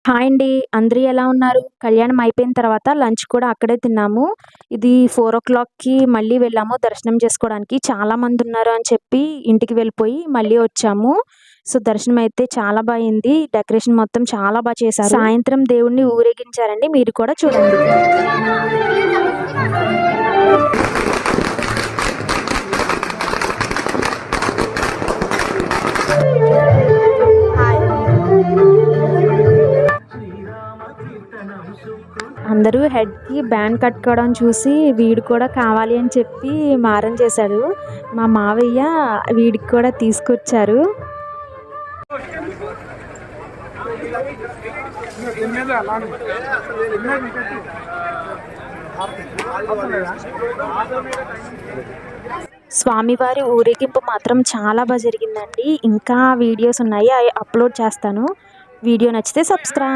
Hi అండి. అందరూ ఎలా ఉన్నారు? కళ్యాణం అయిపోయిన తర్వాత లంచ్ కూడా అక్కడే తిన్నాము. ఇది 4:00కి మళ్ళీ వెళ్ళాము దర్శనం చేసుకోవడానికి. చాలామందున్నారు అని చెప్పి ఇంటికి వెళ్ళిపోయి మళ్ళీ వచ్చాము. సో, దర్శనం అయితే చాలా అయింది. డెకరేషన్ మొత్తం చాలా చేశారు. సాయంత్రం దేవుడిని ఊరేగించారండి. మీరు కూడా చూడండి. అందరూ హెడ్‌కి బ్యాండ్ కట్టుకోవడం చూసి వీడు కూడా కావాలి అని చెప్పి మారం చేశాడు. మా మావయ్య వీడికి కూడా తీసుకొచ్చారు. స్వామివారి ఊరేగింపు మాత్రం చాలా జరిగిందండి. ఇంకా వీడియోస్ ఉన్నాయి, అవి అప్లోడ్ చేస్తాను. వీడియో నచ్చితే సబ్స్క్రైబ్.